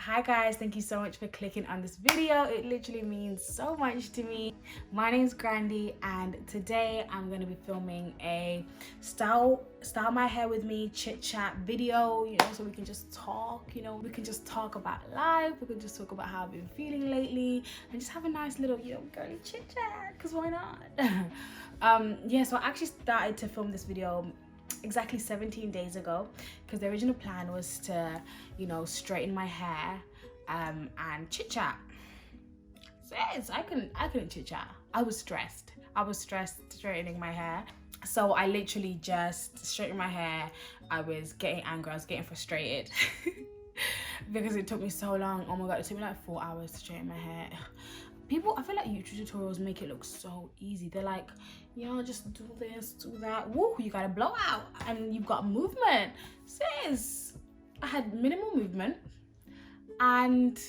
Hi guys, thank you so much for clicking on this video. It literally means so much to me. My name's Grandy and today I'm going to be filming a style my hair with me chit chat video, so we can just talk, we can just talk about life, we can just talk about how I've been feeling lately and just have a nice little, girly chit chat, because why not? Yeah, so I actually started to film this video exactly 17 days ago because the original plan was to straighten my hair and chit chat. Says I couldn't chit chat. I was stressed straightening my hair, so I literally just straightened my hair. I was getting angry, I was getting frustrated because it took me so long. Oh my god, it took me like 4 hours to straighten my hair. I feel like YouTube tutorials make it look so easy. They're like, just do this, do that. Woo, you got a blowout and you've got movement. Sis, I had minimal movement and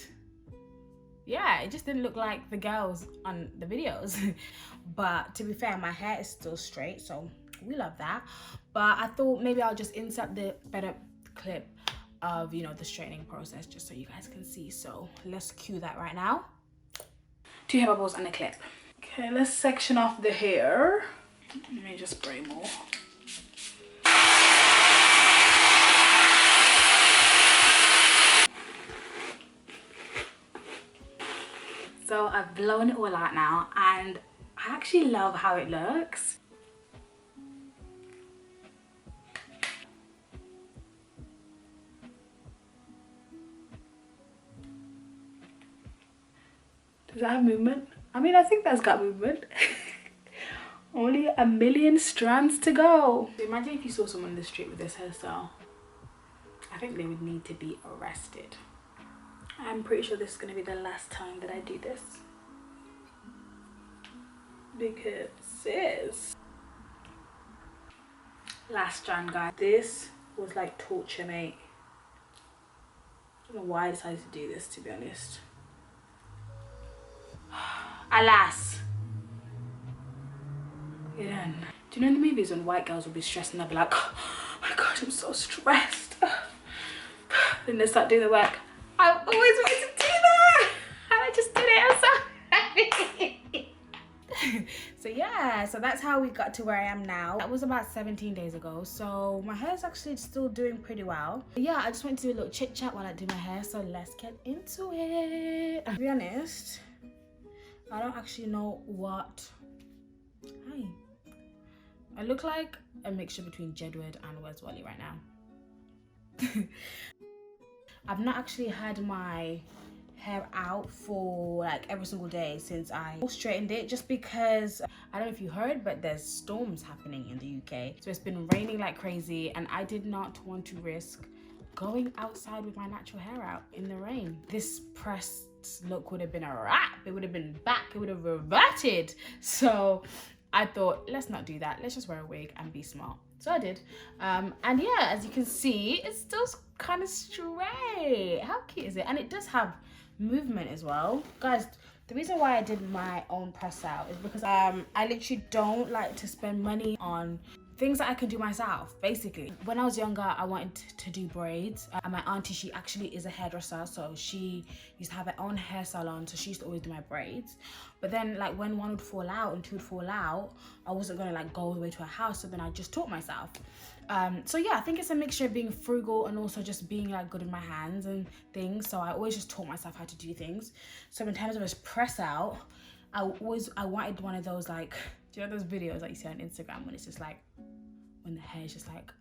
yeah, it just didn't look like the girls on the videos. But to be fair, my hair is still straight, so we love that. But I thought maybe I'll just insert the better clip of, the straightening process just so you guys can see. So let's cue that right now. 2 hair bubbles and a clip. Okay, let's section off the hair. Let me just spray more. So I've blown it all out now and I actually love how it looks. Does that have movement? I mean, I think that's got movement. Only 1 million strands to go. Imagine if you saw someone in the street with this hairstyle. I think they would need to be arrested. I'm pretty sure this is going to be the last time that I do this. Because sis. Last strand, guys. This was like torture, mate. I don't know why I decided to do this, to be honest. Alas, you're done. Do you know in the movies when white girls will be stressed and they'll be like, oh my god, I'm so stressed. Then they start doing the work. I always wanted to do that and I just did it. I'm so happy. So yeah, so that's how we got to where I am now. That was about 17 days ago, so my hair is actually still doing pretty well. But yeah, I just went to do a little chit chat while I do my hair, so let's get into it. To be honest, I don't actually know what. Hi. I look like a mixture between Jedward and Wes Wally right now. I've not actually had my hair out for like every single day since I straightened it, just because I don't know if you heard, but there's storms happening in the UK. So it's been raining like crazy and I did not want to risk going outside with my natural hair out in the rain. This pressed look would have been a wrap. It would have been back, it would have reverted. So I thought, let's not do that, let's just wear a wig and be smart. So I did, and yeah, as you can see, it's still kind of straight. How cute is it? And it does have movement as well, guys. The reason why I did my own press out is because I literally don't like to spend money on things that I can do myself. Basically, when I was younger, I wanted to do braids. And my auntie, she actually is a hairdresser, so she used to have her own hair salon, so she used to always do my braids. But then, like, when one would fall out and two would fall out, I wasn't gonna like go all the way to her house, so then I just taught myself. So yeah, I think it's a mixture of being frugal and also just being like good with my hands and things. So I always just taught myself how to do things. So in terms of a press out, I wanted one of those, like, do you know those videos that you see on Instagram when it's just like, when the hair is just like,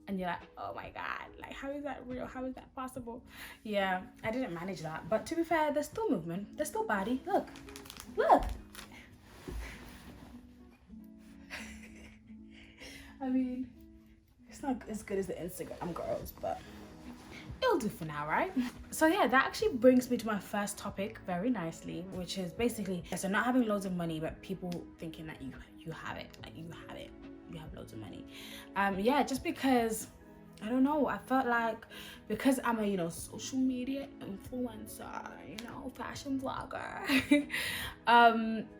and you're like, oh my god, like, how is that real? How is that possible? Yeah, I didn't manage that. But to be fair, there's still movement, there's still body. Look. I mean, it's not as good as the Instagram girls, but it'll do for now, right? So yeah, that actually brings me to my first topic very nicely, which is basically, so not having loads of money, but people thinking that you have it, like you have loads of money. Yeah, just because, I don't know, I felt like, because I'm a social media influencer, fashion vlogger,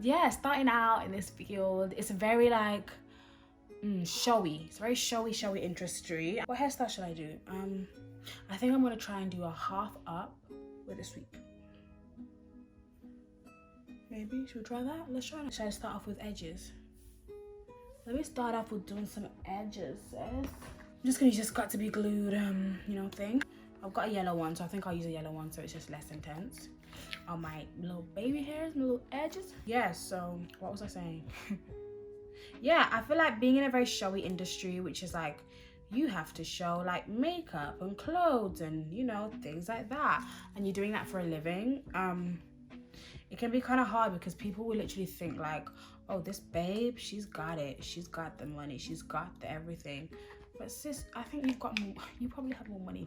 yeah, starting out in this field, it's very like showy. It's a very showy industry. What hairstyle should I do? I think I'm gonna try and do a half up with this week. Maybe, should we try that? Let's try that. Should I start off with edges? Let me start off with doing some edges, sis. I'm just gonna use this got to be glued, thing. I've got a yellow one, so I think I'll use a yellow one so it's just less intense. On my little baby hairs, my little edges. Yeah, so what was I saying? Yeah, I feel like being in a very showy industry, which is like, you have to show like makeup and clothes and, things like that. And you're doing that for a living. It can be kind of hard because people will literally think like, oh, this babe, she's got it. She's got the money. She's got the everything. But sis, I think you probably have more money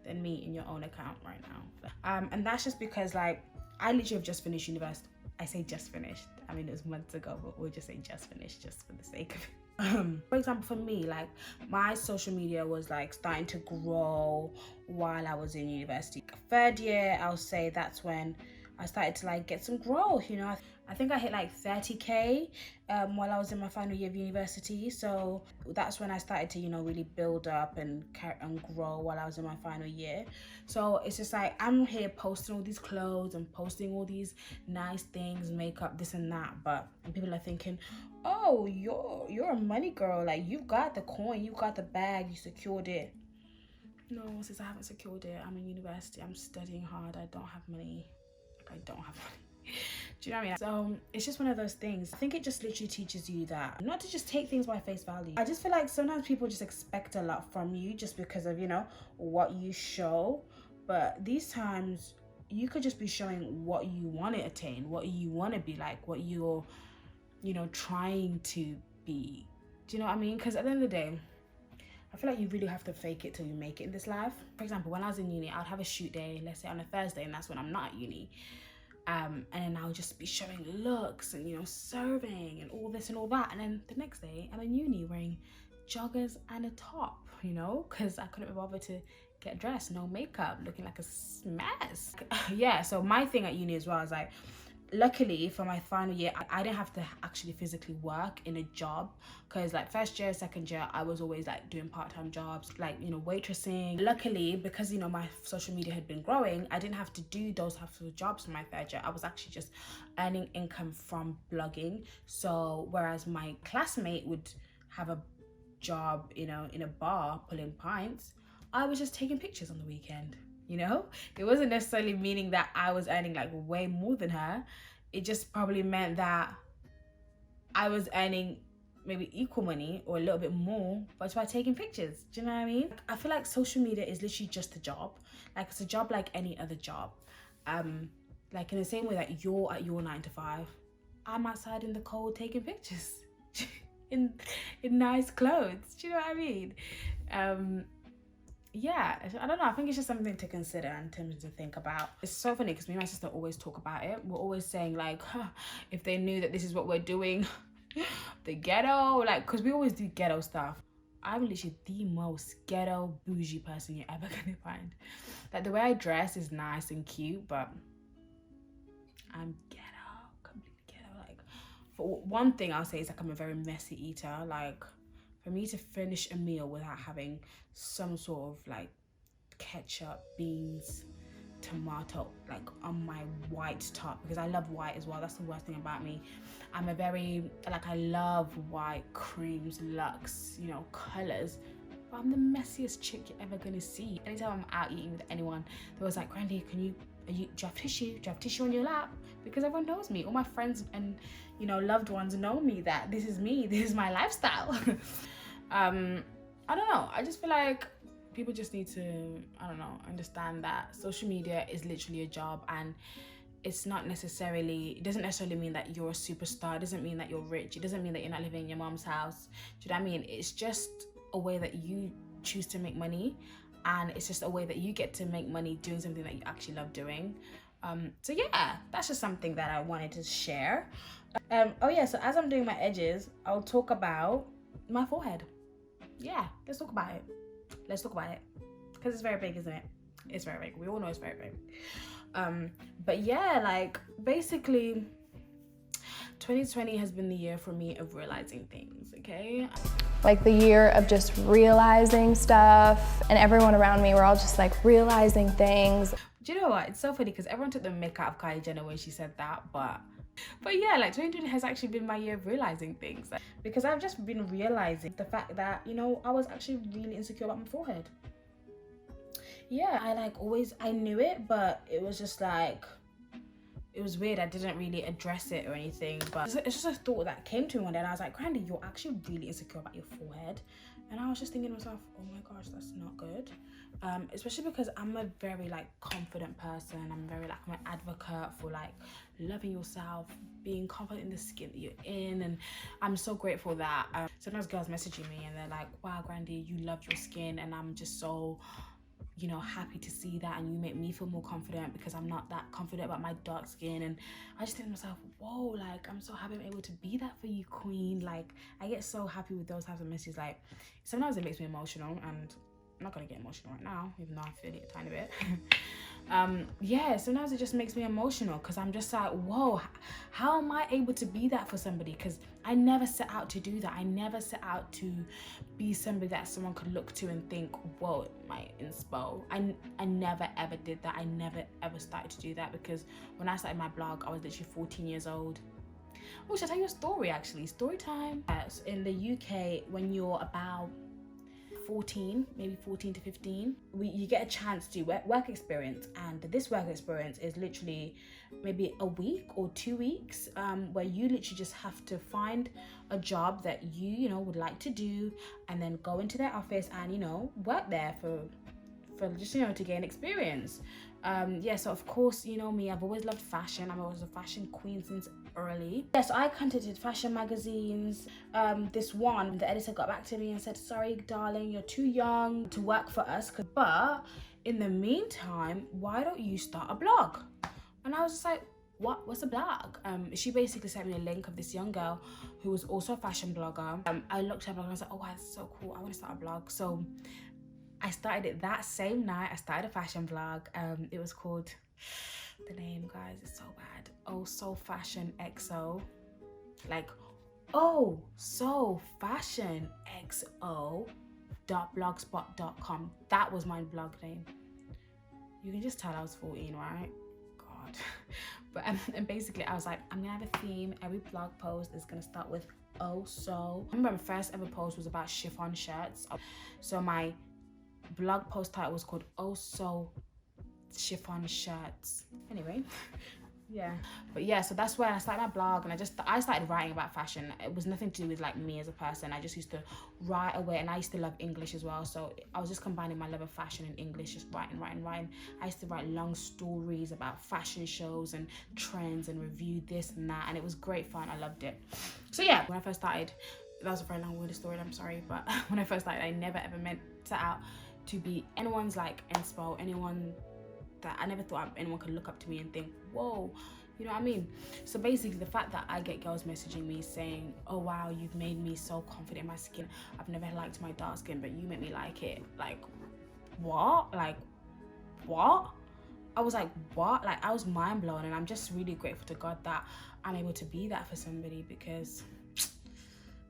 than me in your own account right now. And that's just because like, I literally have just finished university. I say just finished. I mean, it was months ago, but we'll just say just finished just for the sake of it. For example, for me, like my social media was like starting to grow while I was in university. Third year, I'll say that's when I started to like get some growth, I think I hit like 30K while I was in my final year of university. So that's when I started to, really build up and grow while I was in my final year. So it's just like, I'm here posting all these clothes and posting all these nice things, makeup, this and that. But people are thinking, oh, you're a money girl. Like you've got the coin, you got the bag, you secured it. No, sis, I haven't secured it. I'm in university, I'm studying hard, I don't have money. I don't have money. Do you know what I mean? So it's just one of those things. I think it just literally teaches you that not to just take things by face value. I just feel like sometimes people just expect a lot from you just because of, what you show. But these times you could just be showing what you want to attain, what you want to be like, what you're, trying to be. Do you know what I mean? Because at the end of the day, I feel like you really have to fake it till you make it in this life. For example, when I was in uni, I'd have a shoot day, let's say on a Thursday, and that's when I'm not at uni. And then I'll just be showing looks and, serving and all this and all that. And then the next day, I'm in uni wearing joggers and a top, because I couldn't be bothered to get dressed, no makeup, looking like a mess. Yeah, so my thing at uni as well is like, luckily for my final year, I didn't have to actually physically work in a job, because like first year, second year, I was always like doing part-time jobs, like, waitressing. Luckily, because, my social media had been growing, I didn't have to do those types of jobs in my third year. I was actually just earning income from blogging. So whereas my classmate would have a job, in a bar pulling pints, I was just taking pictures on the weekend. It wasn't necessarily meaning that I was earning like way more than her. It just probably meant that I was earning maybe equal money or a little bit more, but it's by taking pictures. Do you know what I mean? I feel like social media is literally just a job. Like it's a job like any other job. Like in the same way that you're at your 9 to 5, I'm outside in the cold taking pictures in nice clothes. Do you know what I mean? Yeah, I don't know. I think it's just something to consider and to think about. It's so funny because me and my sister always talk about it. We're always saying like, if they knew that this is what we're doing, the ghetto, like, because we always do ghetto stuff. I'm literally the most ghetto bougie person you're ever gonna find. Like the way I dress is nice and cute, but I'm ghetto, completely ghetto. Like, for one thing I'll say is like I'm a very messy eater. Like, for me to finish a meal without having some sort of like ketchup, beans, tomato like on my white top, because I love white as well. That's the worst thing about me. I'm a very I love white, creams, luxe, colors, but I'm the messiest chick you're ever gonna see. Anytime I'm out eating with anyone, they was like, Grandy, do you have tissue? Do you have tissue on your lap? Because everyone knows me. All my friends and loved ones know me, that this is me, this is my lifestyle. I don't know, I just feel like people just need to, understand that social media is literally a job, and it doesn't necessarily mean that you're a superstar. It doesn't mean that you're rich. It doesn't mean that you're not living in your mom's house. Do you know what I mean? It's just a way that you choose to make money, and it's just a way that you get to make money doing something that you actually love doing. So yeah, that's just something that I wanted to share. Oh yeah, so as I'm doing my edges, I'll talk about my forehead. Yeah, let's talk about it. Because it's very big, isn't it? It's very big. We all know it's very big. But yeah, like basically 2020 has been the year for me of realizing things, okay? Like the year of just realizing stuff, and everyone around me were all just like realizing things. Do you know what? It's so funny because everyone took the mick out of Kylie Jenner when she said that, but yeah, like 2020 has actually been my year of realizing things, like, because I've just been realizing the fact that, you know, I was actually really insecure about my forehead. Yeah, I knew it, but it was just like, it was weird. I didn't really address it or anything, but it's just a thought that came to me one day, and I was like, Grandy, you're actually really insecure about your forehead. And I was just thinking to myself, oh my gosh, that's not good. Especially because I'm a very like confident person. I'm an advocate for like loving yourself, being confident in the skin that you're in, and I'm so grateful that sometimes girls messaging me and they're like, wow, Grandy, you love your skin, and I'm just so, you know, happy to see that, and you make me feel more confident because I'm not that confident about my dark skin. And I just think to myself, whoa, like I'm so happy I'm able to be that for you, queen. Like I get so happy with those types of messages. Like sometimes it makes me emotional, and I'm not gonna get emotional right now, even though I feel it a tiny bit. Yeah, sometimes it just makes me emotional because I'm just like, whoa, how am I able to be that for somebody? Because I never set out to do that. I never set out to be somebody that someone could look to and think, whoa, my inspo. I never ever did that. I never ever started to do that, because when I started my blog, I was literally 14 years old. Oh, should I tell you a story actually? Story time. Yes, in the UK, when you're about 14, maybe 14 to 15, you get a chance to work experience, and this work experience is literally maybe a week or 2 weeks, where you literally just have to find a job that you know would like to do, and then go into their office and, you know, work there for just, you know, to gain experience. Yeah, so of course, you know me, I've always loved fashion. I'm always a fashion queen since early. Yeah, so I contacted fashion magazines. This one, the editor got back to me and said, sorry darling, you're too young to work for us, but in the meantime, why don't you start a blog? And I was just like, what's a blog? She basically sent me a link of this young girl who was also a fashion blogger. I looked at her blog and I was like, oh, that's so cool, I want to start a blog. So I started it that same night. I started a fashion blog. It was called, the name, guys, it's so bad. Oh, So Fashion XO. Like, oh, So Fashion XO.blogspot.com. That was my blog name. You can just tell I was 14, right? God. But and basically I was like, I'm gonna have a theme. Every blog post is gonna start with oh so. I remember my first ever post was about chiffon shirts. So my blog post title was called Oh So Chiffon Shirts. Anyway, yeah, but yeah, so that's where I started my blog, and I started writing about fashion. It was nothing to do with like me as a person. I just used to write away, and I used to love English as well, so I was just combining my love of fashion and English, just writing. I used to write long stories about fashion shows and trends and review this and that, and it was great fun. I loved it. So yeah, when I first started, that was a very long-winded story, I'm sorry, but when I first started, I never ever set out to be anyone's like inspo, anyone that I never thought anyone could look up to me and think, whoa, you know what I mean? So basically the fact that I get girls messaging me saying, oh wow, you've made me so confident in my skin, I've never liked my dark skin, but you make me like it. Like, what? Like, what? I was like, what? Like, I was mind blown, and I'm just really grateful to God that I'm able to be that for somebody, because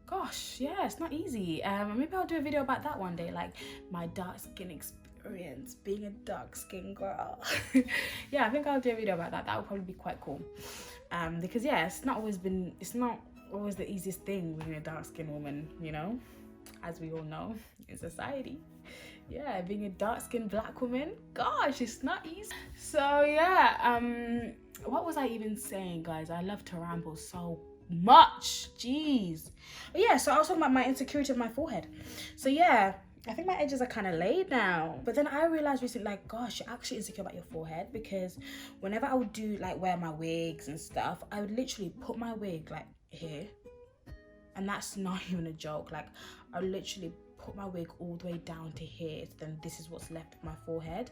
gosh, yeah, it's not easy. Maybe I'll do a video about that one day, like my dark skin experience, being a dark skin girl. Yeah, I think I'll do a video about that. That would probably be quite cool. Because yeah, it's not always the easiest thing being a dark skin woman, you know, as we all know in society. Yeah, being a dark skinned black woman, gosh, it's not easy. So yeah, what was I even saying, guys? I love to ramble so much, jeez. But yeah, so I was talking about my insecurity of my forehead. So yeah, I think my edges are kind of laid now. But then I realized recently, like, gosh, you're actually insecure about your forehead, because whenever I would do like wear my wigs and stuff, I would literally put my wig like here, and that's not even a joke. Like, I would literally put my wig all the way down to here, so then this is what's left of my forehead.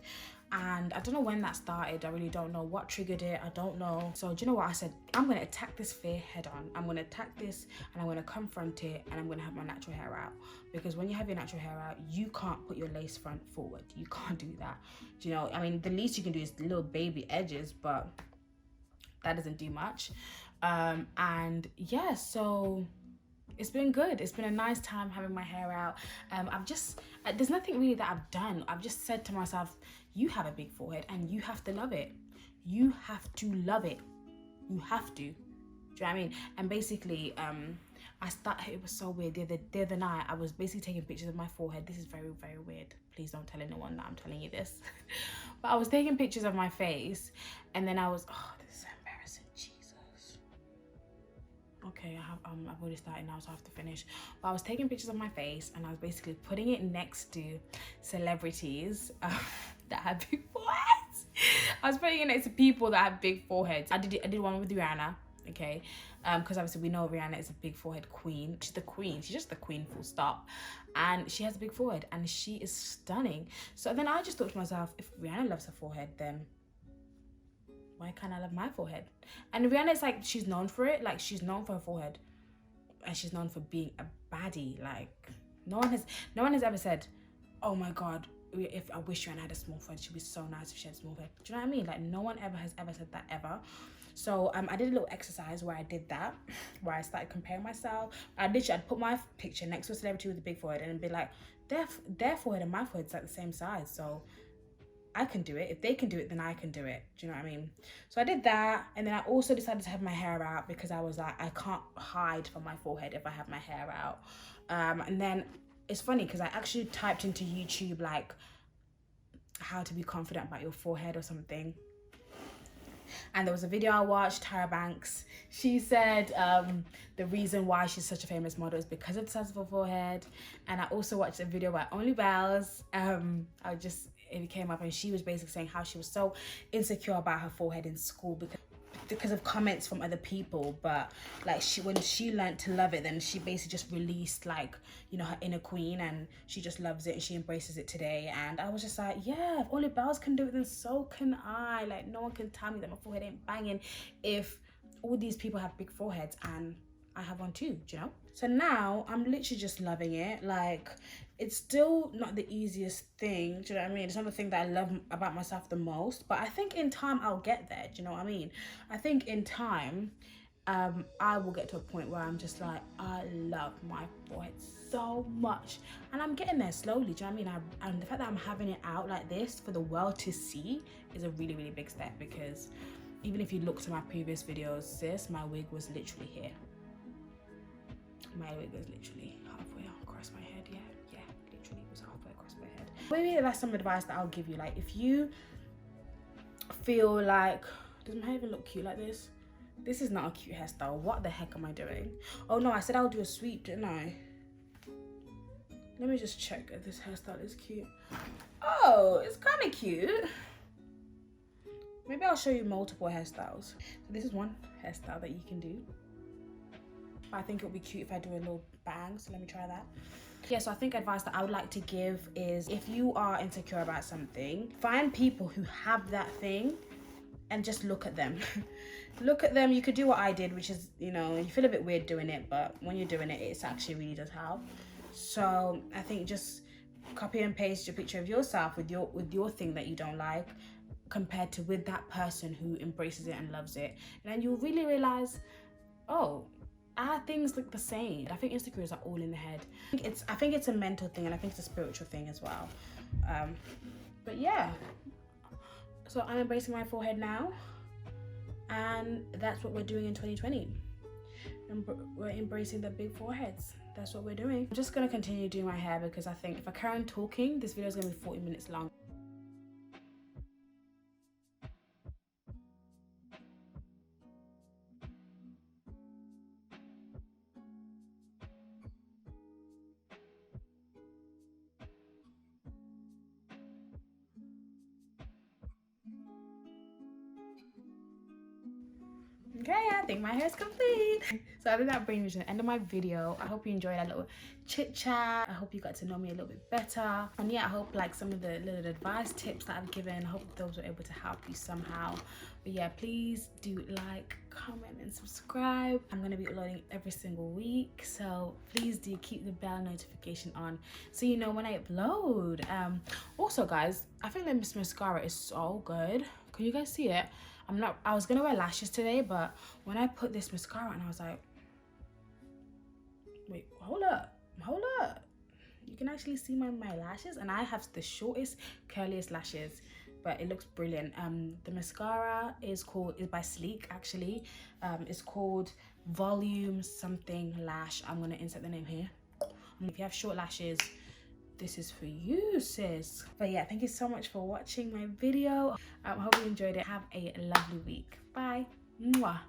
And I don't know when that started. I really don't know what triggered it. I don't know. So do you know what I said? I'm going to attack this fear head on. I'm going to attack this, and I'm going to confront it, and I'm going to have my natural hair out. Because when you have your natural hair out, you can't put your lace front forward. You can't do that. Do you know? I mean, the least you can do is little baby edges, but that doesn't do much. And yeah, so it's been good. It's been a nice time having my hair out. There's nothing really that I've done. I've just said to myself, you have a big forehead and you have to love it. You have to love it. You have to. Do you know what I mean? And basically, it was so weird. The other night, I was basically taking pictures of my forehead. This is very, very weird. Please don't tell anyone that I'm telling you this. But I was taking pictures of my face, and then I was, oh, this is so embarrassing, Jesus. Okay, I've already started now, so I have to finish. But I was taking pictures of my face, and I was basically putting it next to celebrities that have big foreheads. I was putting it next to people that have big foreheads. I did one with Rihanna, okay, because obviously we know Rihanna is a big forehead queen. She's the queen. She's just the queen, full stop. And she has a big forehead, and she is stunning. So then I just thought to myself, if Rihanna loves her forehead, then why can't I love my forehead? And Rihanna is like, she's known for it. Like, she's known for her forehead, and she's known for being a baddie. Like, no one has ever said, oh my God, if I wish Rihanna had a small forehead, she'd be so nice if she had a small forehead. Do you know what I mean? Like, no one has ever said that ever. So I did a little exercise where I did that, where I started comparing myself. I'd put my picture next to a celebrity with a big forehead and be like, their forehead and my forehead's like the same size, so I can do it. If they can do it, then I can do it. Do you know what I mean? So I did that, and then I also decided to have my hair out because I was like, I can't hide from my forehead if I have my hair out. And then it's funny because I actually typed into YouTube like how to be confident about your forehead or something. And there was a video I watched, Tyra Banks. She said the reason why she's such a famous model is because of the size of her forehead. And I also watched a video by Only Bells. It came up, and she was basically saying how she was so insecure about her forehead in school because of comments from other people. But like, when she learned to love it, then she basically just released, like, you know, her inner queen, and she just loves it and she embraces it today. And I was just like, yeah, if Only Bells can do it, then so can I. Like, no one can tell me that my forehead ain't banging if all these people have big foreheads and I have one too, do you know? So now I'm literally just loving it. Like, it's still not the easiest thing, do you know what I mean? It's not the thing that I love about myself the most, but I think in time I'll get there, do you know what I mean? I think in time, I will get to a point where I'm just like, I love my forehead so much, and I'm getting there slowly, do you know what I mean? And the fact that I'm having it out like this for the world to see is a really, really big step, because even if you look to my previous videos, sis, my wig was literally here. My wig was literally halfway across my head. Yeah, literally was halfway across my head. Maybe that's some advice that I'll give you. Like, if you feel like, does my hair even look cute like this? This is not a cute hairstyle. What the heck am I doing? Oh no, I said I'll do a sweep, didn't I? Let me just check if this hairstyle is cute. Oh, it's kind of cute. Maybe I'll show you multiple hairstyles. So this is one hairstyle that you can do. I think it'll be cute if I do a little bang, so let me try that. Yeah, so I think advice that I would like to give is, if you are insecure about something, find people who have that thing and just look at them. Look at them. You could do what I did, which is, you know, you feel a bit weird doing it, but when you're doing it, it's actually really does help. So I think just copy and paste your picture of yourself with your thing that you don't like, compared to with that person who embraces it and loves it. And then you'll really realize, oh, our things look the same. I think insecurities are all in the head. I think it's a mental thing, and I think it's a spiritual thing as well. But yeah, so I'm embracing my forehead now, and that's what we're doing in 2020. We're embracing the big foreheads. That's what we're doing. I'm just gonna continue doing my hair, because I think if I carry on talking, this video is gonna be 40 minutes long. Okay, I think my hair is complete. So I think that brings me to the end of my video. I hope you enjoyed that little chit chat. I hope you got to know me a little bit better. And yeah, I hope like some of the little advice tips that I've given, I hope those were able to help you somehow. But yeah, please do like, comment and subscribe. I'm going to be uploading every single week, so please do keep the bell notification on so you know when I upload. Also guys, I think this mascara is so good. Can you guys see it? I was gonna wear lashes today, but when I put this mascara on, I was like, wait, hold up. You can actually see my lashes, and I have the shortest, curliest lashes. but it looks brilliant. The mascara is by Sleek actually. It's called Volume something lash. I'm gonna insert the name here. If you have short lashes, this is for you, sis. But yeah, thank you so much for watching my video. I hope you enjoyed it. Have a lovely week. Bye. Mwah.